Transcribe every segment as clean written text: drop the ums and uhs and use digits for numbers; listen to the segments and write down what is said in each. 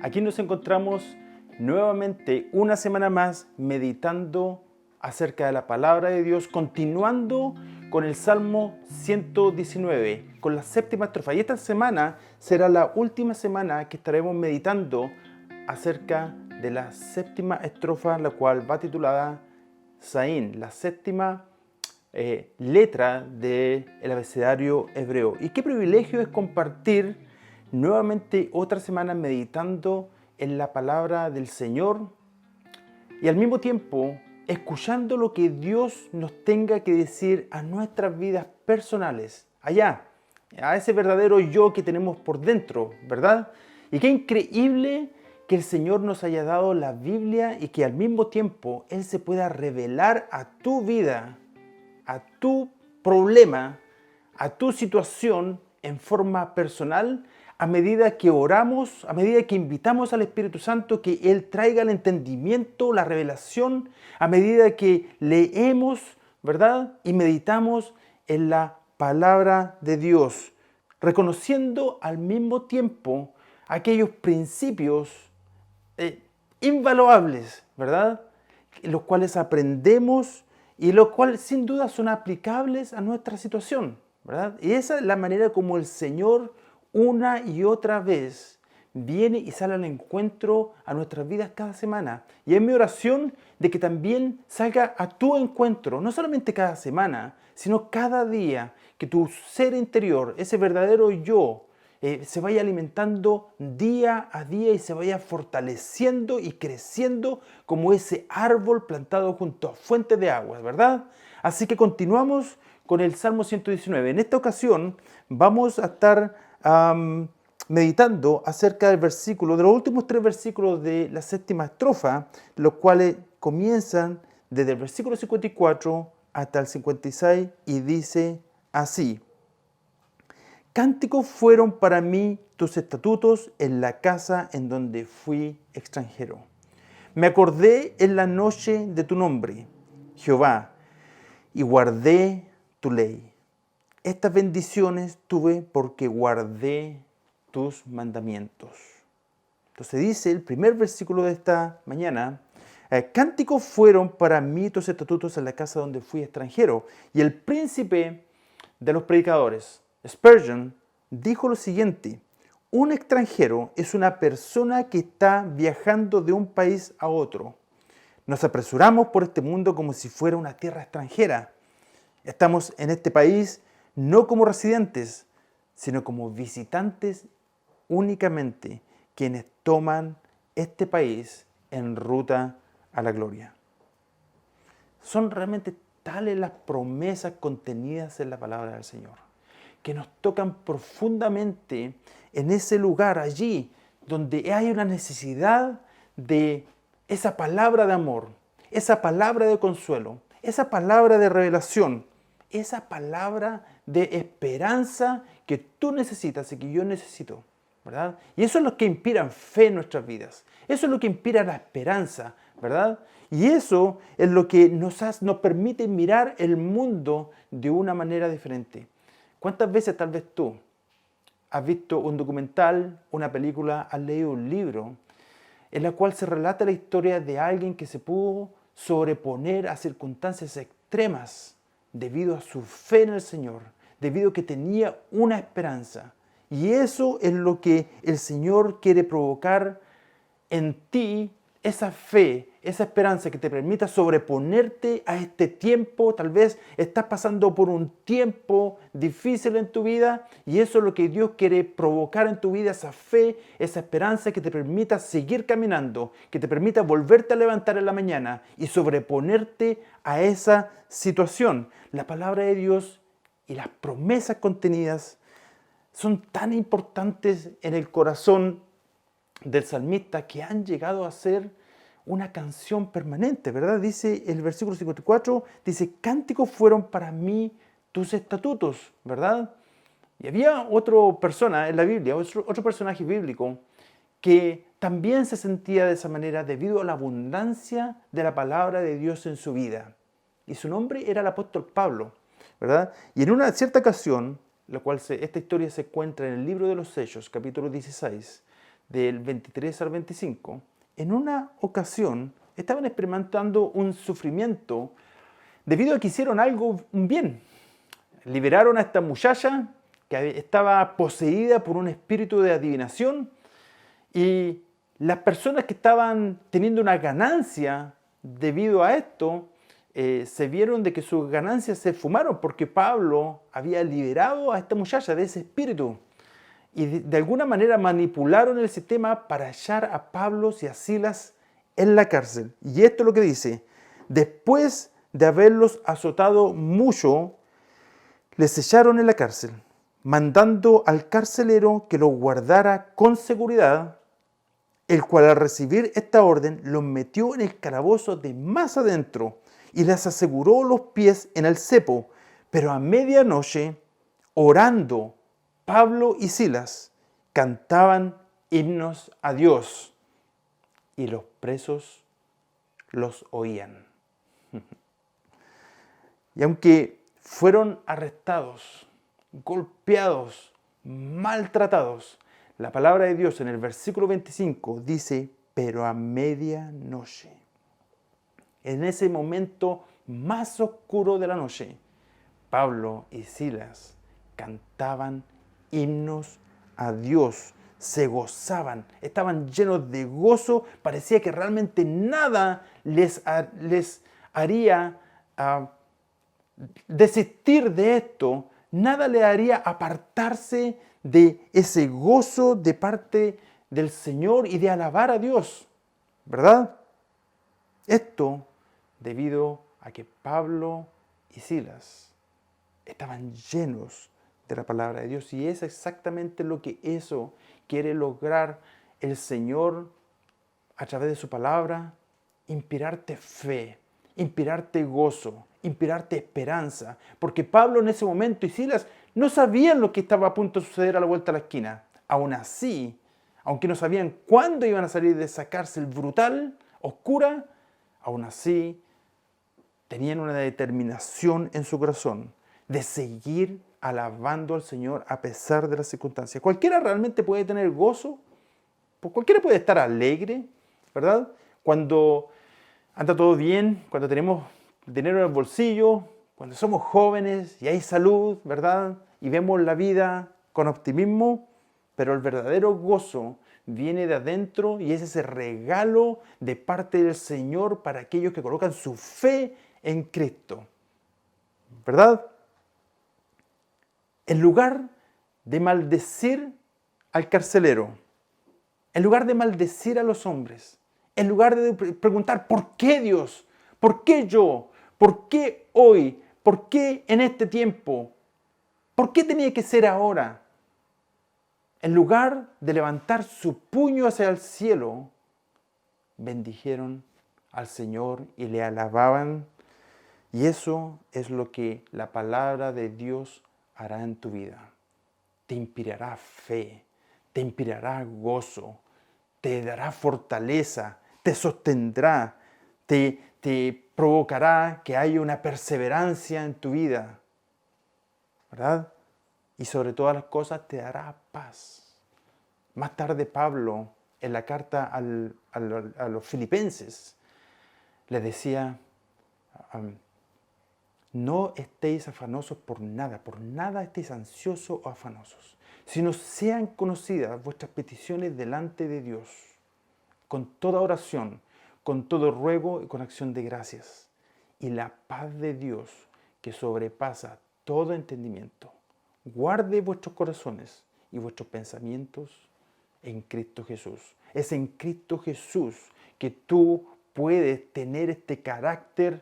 Aquí nos encontramos nuevamente una semana más meditando acerca de la palabra de Dios, continuando con el Salmo 119, con la séptima estrofa. Y esta semana será la última semana que estaremos meditando acerca de la séptima estrofa, la cual va titulada Zain, la séptima letra del abecedario hebreo. Y qué privilegio es compartir nuevamente otra semana meditando en la palabra del Señor y al mismo tiempo escuchando lo que Dios nos tenga que decir a nuestras vidas personales, allá, a ese verdadero yo que tenemos por dentro, ¿verdad? Y qué increíble que el Señor nos haya dado la Biblia y que al mismo tiempo Él se pueda revelar a tu vida, a tu problema, a tu situación en forma personal, a medida que oramos, a medida que invitamos al Espíritu Santo que Él traiga el entendimiento, la revelación, a medida que leemos, ¿verdad? Y meditamos en la palabra de Dios, reconociendo al mismo tiempo aquellos principios invaluables, ¿verdad? Los cuales aprendemos y los cuales sin duda son aplicables a nuestra situación, ¿verdad? Y esa es la manera como el Señor una y otra vez viene y sale al encuentro a nuestras vidas cada semana. Y es mi oración de que también salga a tu encuentro, no solamente cada semana, sino cada día, que tu ser interior, ese verdadero yo, se vaya alimentando día a día y se vaya fortaleciendo y creciendo como ese árbol plantado junto a fuentes de aguas, ¿verdad? Así que continuamos con el Salmo 119. En esta ocasión vamos a estar meditando acerca del versículo, de los últimos 3 versículos de la séptima estrofa, los cuales comienzan desde el versículo 54 hasta el 56 y dice así: Cánticos fueron para mí tus estatutos en la casa en donde fui extranjero. Me acordé en la noche de tu nombre, Jehová, y guardé tu ley. Estas bendiciones tuve porque guardé tus mandamientos. Entonces dice el primer versículo de esta mañana: cánticos fueron para mí tus estatutos en la casa donde fui extranjero. Y el príncipe de los predicadores, Spurgeon, dijo lo siguiente: un extranjero es una persona que está viajando de un país a otro. Nos apresuramos por este mundo como si fuera una tierra extranjera. Estamos en este país no como residentes, sino como visitantes únicamente, quienes toman este país en ruta a la gloria. Son realmente tales las promesas contenidas en la palabra del Señor, que nos tocan profundamente en ese lugar allí donde hay una necesidad de esa palabra de amor, esa palabra de consuelo, esa palabra de revelación, esa palabra de esperanza que tú necesitas y que yo necesito, ¿verdad? Y eso es lo que inspira fe en nuestras vidas. Eso es lo que inspira la esperanza, ¿verdad? Y eso es lo que nos permite mirar el mundo de una manera diferente. ¿Cuántas veces tal vez tú has visto un documental, una película, has leído un libro en la cual se relata la historia de alguien que se pudo sobreponer a circunstancias extremas debido a su fe en el Señor, debido a que tenía una esperanza? Y eso es lo que el Señor quiere provocar en ti, esa fe, esa esperanza que te permita sobreponerte a este tiempo. Tal vez estás pasando por un tiempo difícil en tu vida y eso es lo que Dios quiere provocar en tu vida, esa fe, esa esperanza que te permita seguir caminando, que te permita volverte a levantar en la mañana y sobreponerte a esa situación. La palabra de Dios y las promesas contenidas son tan importantes en el corazón del salmista que han llegado a ser una canción permanente, ¿verdad? Dice el versículo 54, dice: cánticos fueron para mí tus estatutos, ¿verdad? Y había otra persona en la Biblia, otro personaje bíblico, que también se sentía de esa manera debido a la abundancia de la palabra de Dios en su vida. Y su nombre era el apóstol Pablo, ¿verdad? Y en una cierta ocasión, esta historia se encuentra en el libro de los Hechos, capítulo 16, del 23 al 25, en una ocasión estaban experimentando un sufrimiento debido a que hicieron un bien. Liberaron a esta muchacha que estaba poseída por un espíritu de adivinación, y las personas que estaban teniendo una ganancia debido a esto, se vieron de que sus ganancias se fumaron porque Pablo había liberado a esta muchacha de ese espíritu. Y de alguna manera manipularon el sistema para echar a Pablo y a Silas en la cárcel. Y esto es lo que dice: después de haberlos azotado mucho, les echaron en la cárcel, mandando al carcelero que los guardara con seguridad, el cual al recibir esta orden los metió en el calabozo de más adentro y les aseguró los pies en el cepo. Pero a medianoche, orando, Pablo y Silas cantaban himnos a Dios y los presos los oían. Y aunque fueron arrestados, golpeados, maltratados, la palabra de Dios en el versículo 25 dice: pero a medianoche, en ese momento más oscuro de la noche, Pablo y Silas cantaban himnos a Dios, se gozaban, estaban llenos de gozo. Parecía que realmente nada les haría desistir de esto, nada le haría apartarse de ese gozo de parte del Señor y de alabar a Dios, ¿verdad? Esto debido a que Pablo y Silas estaban llenos de la palabra de Dios, y es exactamente lo que eso quiere lograr el Señor a través de su palabra: inspirarte fe, inspirarte gozo, inspirarte esperanza. Porque Pablo en ese momento y Silas no sabían lo que estaba a punto de suceder a la vuelta de la esquina. Aún así, aunque no sabían cuándo iban a salir de esa cárcel brutal, oscura, aún así tenían una determinación en su corazón de seguir alabando al Señor a pesar de las circunstancias. Cualquiera realmente puede tener gozo, cualquiera puede estar alegre, ¿verdad? Cuando anda todo bien, cuando tenemos dinero en el bolsillo, cuando somos jóvenes y hay salud, ¿verdad? Y vemos la vida con optimismo, pero el verdadero gozo viene de adentro, y es ese regalo de parte del Señor para aquellos que colocan su fe en Cristo, ¿verdad? En lugar de maldecir al carcelero, en lugar de maldecir a los hombres, en lugar de preguntar ¿por qué Dios? ¿Por qué yo? ¿Por qué hoy? ¿Por qué en este tiempo? ¿Por qué tenía que ser ahora? En lugar de levantar su puño hacia el cielo, bendijeron al Señor y le alababan. Y eso es lo que la palabra de Dios hará en tu vida. Te inspirará fe, te inspirará gozo, te dará fortaleza, te sostendrá, te provocará que haya una perseverancia en tu vida, ¿verdad? Y sobre todas las cosas te dará paz. Más tarde Pablo, en la carta a los filipenses, les decía: no estéis afanosos por nada estéis ansiosos o afanosos, sino sean conocidas vuestras peticiones delante de Dios, con toda oración, con todo ruego y con acción de gracias. Y la paz de Dios, que sobrepasa todo entendimiento, guarde vuestros corazones y vuestros pensamientos en Cristo Jesús. Es en Cristo Jesús que tú puedes tener este carácter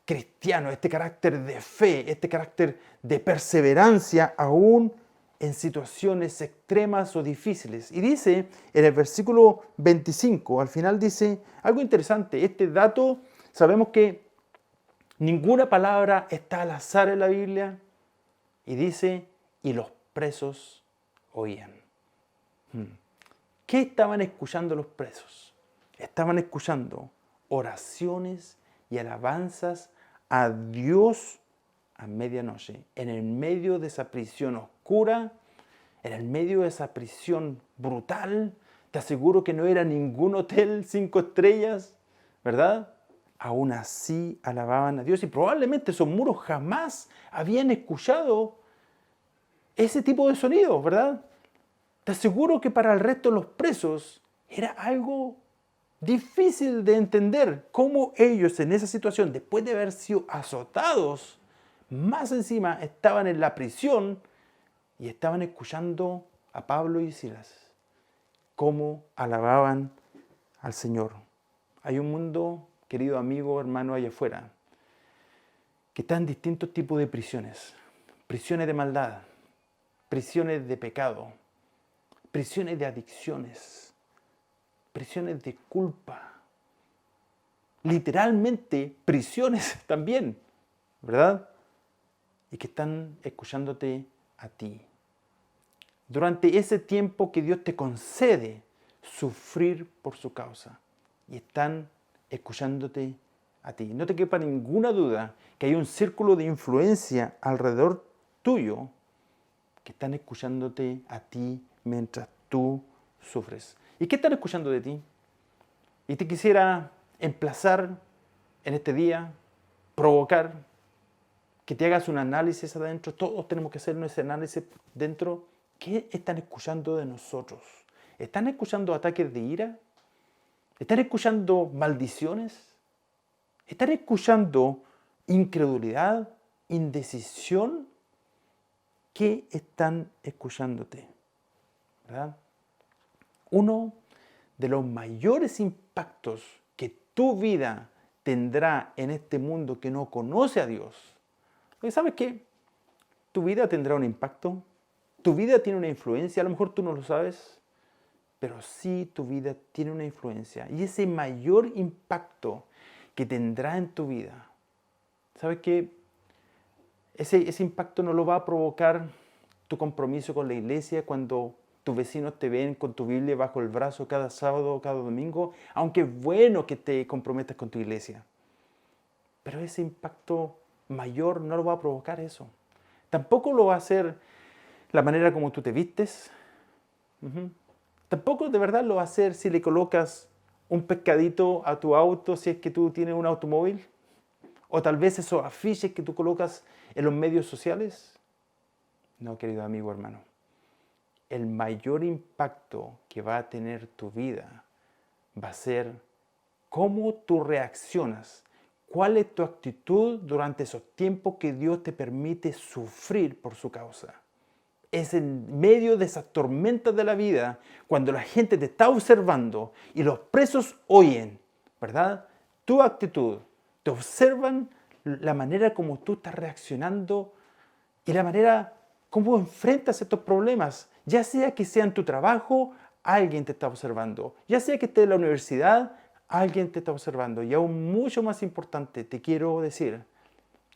cristiano, este carácter de fe, este carácter de perseverancia aún en situaciones extremas o difíciles. Y dice en el versículo 25, al final dice algo interesante. Este dato, sabemos que ninguna palabra está al azar en la Biblia, y dice: y los presos oían. ¿Qué estaban escuchando los presos? Estaban escuchando oraciones y alabanzas a Dios a medianoche, en el medio de esa prisión oscura, en el medio de esa prisión brutal, te aseguro que no era ningún hotel 5 estrellas, ¿verdad? Aún así alababan a Dios y probablemente esos muros jamás habían escuchado ese tipo de sonidos, ¿verdad? Te aseguro que para el resto de los presos era algo difícil de entender cómo ellos en esa situación, después de haber sido azotados, más encima estaban en la prisión y estaban escuchando a Pablo y Silas, cómo alababan al Señor. Hay un mundo, querido amigo, hermano, allá afuera, que está en distintos tipos de prisiones. Prisiones de maldad, prisiones de pecado, prisiones de adicciones, prisiones de culpa, literalmente prisiones también, ¿verdad? Y que están escuchándote a ti. Durante ese tiempo que Dios te concede sufrir por su causa. Y están escuchándote a ti. No te quepa ninguna duda que hay un círculo de influencia alrededor tuyo que están escuchándote a ti mientras tú sufres. ¿Y qué están escuchando de ti? Y te quisiera emplazar en este día, provocar que te hagas un análisis adentro. Todos tenemos que hacer ese análisis dentro. ¿Qué están escuchando de nosotros? ¿Están escuchando ataques de ira? ¿Están escuchando maldiciones? ¿Están escuchando incredulidad, indecisión? ¿Qué están escuchándote? ¿Verdad? Uno de los mayores impactos que tu vida tendrá en este mundo que no conoce a Dios. Porque ¿sabes qué? Tu vida tendrá un impacto. Tu vida tiene una influencia. A lo mejor tú no lo sabes, pero sí tu vida tiene una influencia. Y ese mayor impacto que tendrá en tu vida, ¿sabes qué? Ese impacto no lo va a provocar tu compromiso con la iglesia cuando tus vecinos te ven con tu Biblia bajo el brazo cada sábado o cada domingo, aunque es bueno que te comprometas con tu iglesia. Pero ese impacto mayor no lo va a provocar eso. Tampoco lo va a hacer la manera como tú te vistes. Tampoco de verdad lo va a hacer si le colocas un pescadito a tu auto, si es que tú tienes un automóvil. O tal vez esos afiches que tú colocas en los medios sociales. No, querido amigo, hermano. El mayor impacto que va a tener tu vida va a ser cómo tú reaccionas. ¿Cuál es tu actitud durante esos tiempos que Dios te permite sufrir por su causa? Es en medio de esas tormentas de la vida, cuando la gente te está observando y los presos oyen, ¿verdad? Tu actitud, te observan la manera como tú estás reaccionando y la manera como enfrentas estos problemas. Ya sea que sea en tu trabajo, alguien te está observando. Ya sea que estés en la universidad, alguien te está observando. Y aún mucho más importante, te quiero decir,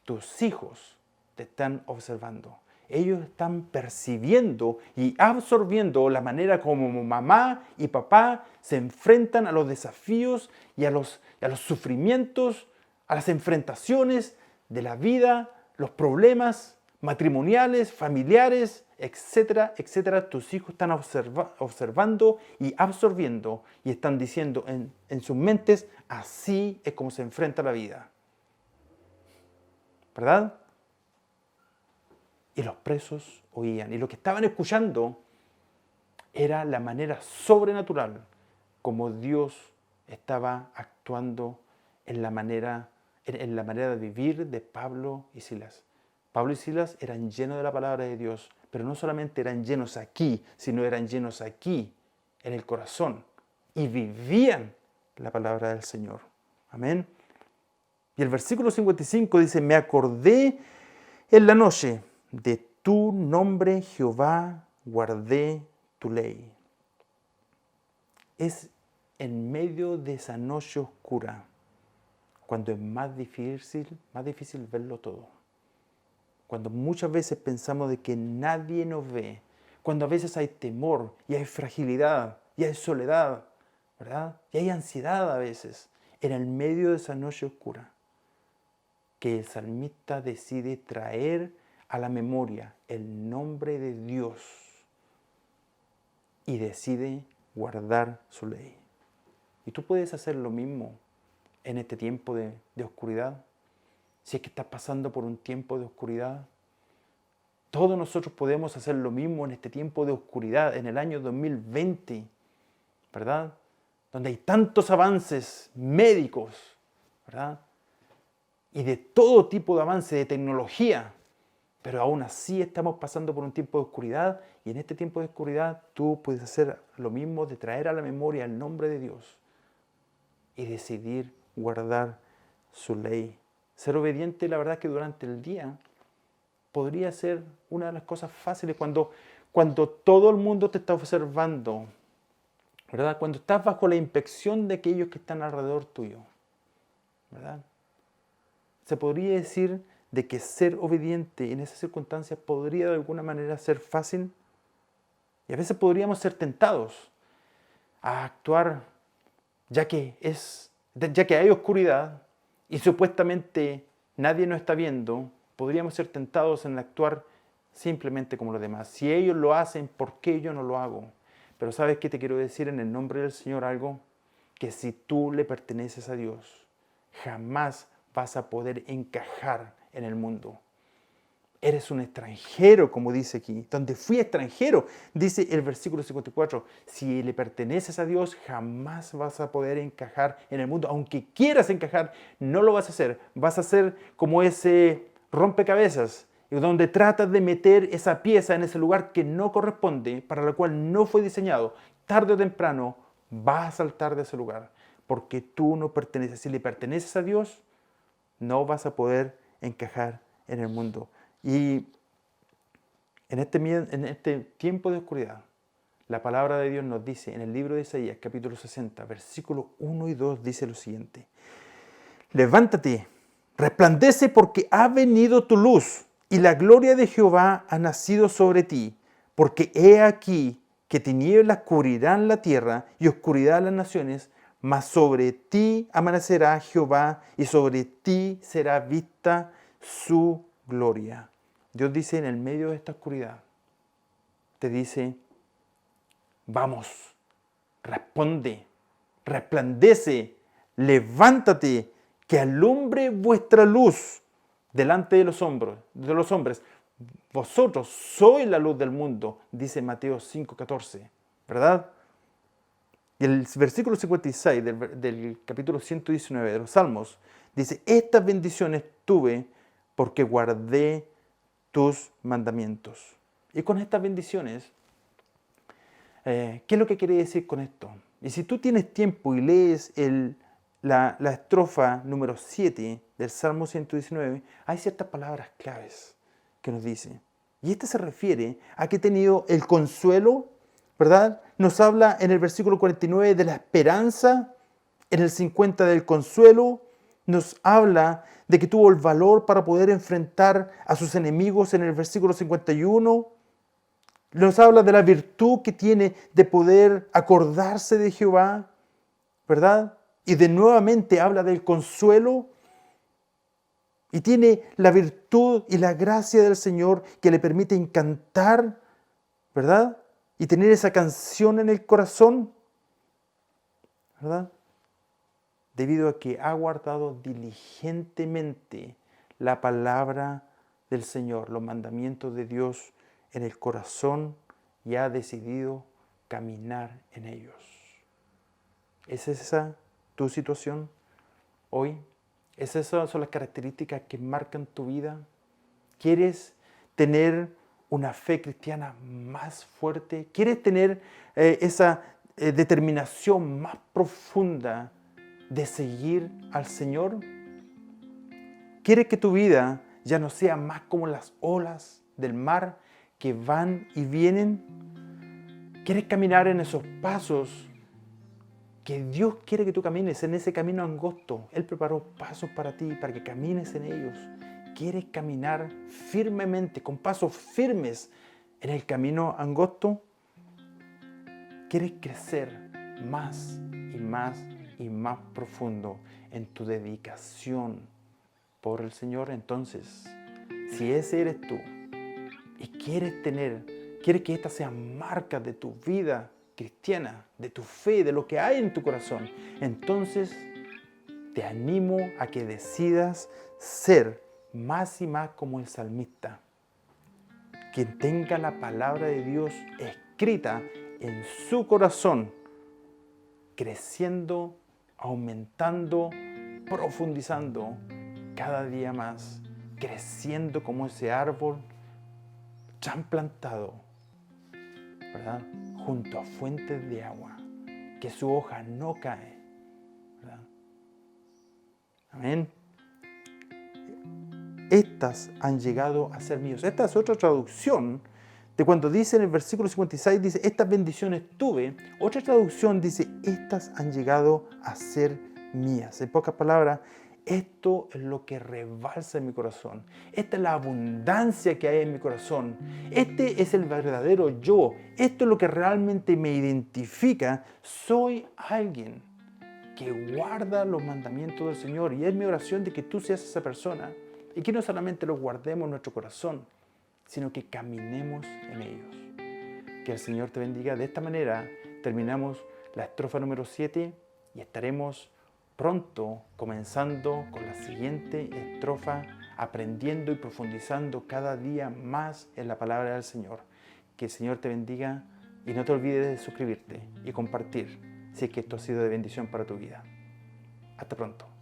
tus hijos te están observando. Ellos están percibiendo y absorbiendo la manera como mamá y papá se enfrentan a los desafíos y a los sufrimientos, a las enfrentaciones de la vida, los problemas matrimoniales, familiares, etcétera, etcétera. Tus hijos están observando y absorbiendo y están diciendo en sus mentes, así es como se enfrenta la vida. ¿Verdad? Y los presos oían. Y lo que estaban escuchando era la manera sobrenatural como Dios estaba actuando en la manera de vivir de Pablo y Silas. Pablo y Silas eran llenos de la palabra de Dios, pero no solamente eran llenos aquí, sino eran llenos aquí, en el corazón, y vivían la palabra del Señor. Amén. Y el versículo 55 dice, me acordé en la noche de tu nombre, Jehová, guardé tu ley. Es en medio de esa noche oscura cuando es más difícil verlo todo. Cuando muchas veces pensamos de que nadie nos ve, cuando a veces hay temor y hay fragilidad y hay soledad, ¿verdad? Y hay ansiedad a veces, en el medio de esa noche oscura, que el salmista decide traer a la memoria el nombre de Dios y decide guardar su ley. Y tú puedes hacer lo mismo en este tiempo de oscuridad. Si es que estás pasando por un tiempo de oscuridad, todos nosotros podemos hacer lo mismo en este tiempo de oscuridad, en el año 2020, ¿verdad? Donde hay tantos avances médicos, ¿verdad? Y de todo tipo de avance de tecnología, pero aún así estamos pasando por un tiempo de oscuridad, y en este tiempo de oscuridad tú puedes hacer lo mismo, de traer a la memoria el nombre de Dios y decidir guardar su ley. Ser obediente, la verdad, que durante el día podría ser una de las cosas fáciles cuando todo el mundo te está observando, ¿verdad? Cuando estás bajo la inspección de aquellos que están alrededor tuyo, ¿verdad? Se podría decir de que ser obediente en esas circunstancias podría de alguna manera ser fácil, y a veces podríamos ser tentados a actuar ya que hay oscuridad y supuestamente nadie nos está viendo. Podríamos ser tentados en actuar simplemente como los demás. Si ellos lo hacen, ¿por qué yo no lo hago? Pero ¿sabes qué te quiero decir en el nombre del Señor algo? Que si tú le perteneces a Dios, jamás vas a poder encajar en el mundo. Eres un extranjero, como dice aquí. Donde fui extranjero, dice el versículo 54. Si le perteneces a Dios, jamás vas a poder encajar en el mundo. Aunque quieras encajar, no lo vas a hacer. Vas a ser como ese rompecabezas, donde tratas de meter esa pieza en ese lugar que no corresponde, para la cual no fue diseñado. Tarde o temprano vas a saltar de ese lugar, porque tú no perteneces. Si le perteneces a Dios, no vas a poder encajar en el mundo. Y en este tiempo de oscuridad, la palabra de Dios nos dice en el libro de Isaías, capítulo 60, versículos 1 y 2, dice lo siguiente: levántate, resplandece, porque ha venido tu luz, y la gloria de Jehová ha nacido sobre ti. Porque he aquí que tinieblas cubrirán la tierra y oscuridad las naciones, mas sobre ti amanecerá Jehová, y sobre ti será vista su gloria. Dios dice en el medio de esta oscuridad, te dice: vamos, responde, resplandece, levántate, que alumbre vuestra luz delante de los hombres. Vosotros sois la luz del mundo, dice Mateo 5:14, ¿verdad? Y el versículo 56 del capítulo 119 de los Salmos dice: estas bendiciones tuve porque guardé tus mandamientos. Y con estas bendiciones, ¿qué es lo que quiere decir con esto? Y si tú tienes tiempo y lees la estrofa número 7 del Salmo 119, hay ciertas palabras claves que nos dice. Y este se refiere a que he tenido el consuelo, ¿verdad? Nos habla en el versículo 49 de la esperanza, en el 50 del consuelo, nos habla de que tuvo el valor para poder enfrentar a sus enemigos en el versículo 51, nos habla de la virtud que tiene de poder acordarse de Jehová, ¿verdad? Y de nuevamente habla del consuelo, y tiene la virtud y la gracia del Señor que le permite cantar, ¿verdad? Y tener esa canción en el corazón, ¿verdad? Debido a que ha guardado diligentemente la palabra del Señor, los mandamientos de Dios en el corazón, y ha decidido caminar en ellos. ¿Es esa tu situación hoy? ¿Esas son las características que marcan tu vida? ¿Quieres tener una fe cristiana más fuerte? ¿Quieres tener esa determinación más profunda de seguir al Señor? ¿Quieres que tu vida ya no sea más como las olas del mar que van y vienen? ¿Quieres caminar en esos pasos que Dios quiere que tú camines, en ese camino angosto? Él preparó pasos para ti, para que camines en ellos. ¿Quieres caminar firmemente, con pasos firmes en el camino angosto? ¿Quieres crecer más y más y más profundo en tu dedicación por el Señor? Entonces, si ese eres tú y quieres que esta sea marca de tu vida cristiana, de tu fe, de lo que hay en tu corazón, entonces te animo a que decidas ser más y más como el salmista, quien tenga la palabra de Dios escrita en su corazón, creciendo, aumentando, profundizando cada día más, creciendo como ese árbol tan plantado, ¿verdad?, junto a fuentes de agua, que su hoja no cae, ¿verdad? Amén. Estas han llegado a ser míos. Esta es otra traducción de cuando dice en el versículo 56, dice, estas bendiciones tuve. Otra traducción dice, estas han llegado a ser mías. En pocas palabras, esto es lo que rebalsa en mi corazón. Esta es la abundancia que hay en mi corazón. Este es el verdadero yo. Esto es lo que realmente me identifica. Soy alguien que guarda los mandamientos del Señor. Y es mi oración de que tú seas esa persona. Y que no solamente los guardemos en nuestro corazón, sino que caminemos en ellos. Que el Señor te bendiga. De esta manera terminamos la estrofa número 7 y estaremos pronto comenzando con la siguiente estrofa, aprendiendo y profundizando cada día más en la palabra del Señor. Que el Señor te bendiga y no te olvides de suscribirte y compartir si es que esto ha sido de bendición para tu vida. Hasta pronto.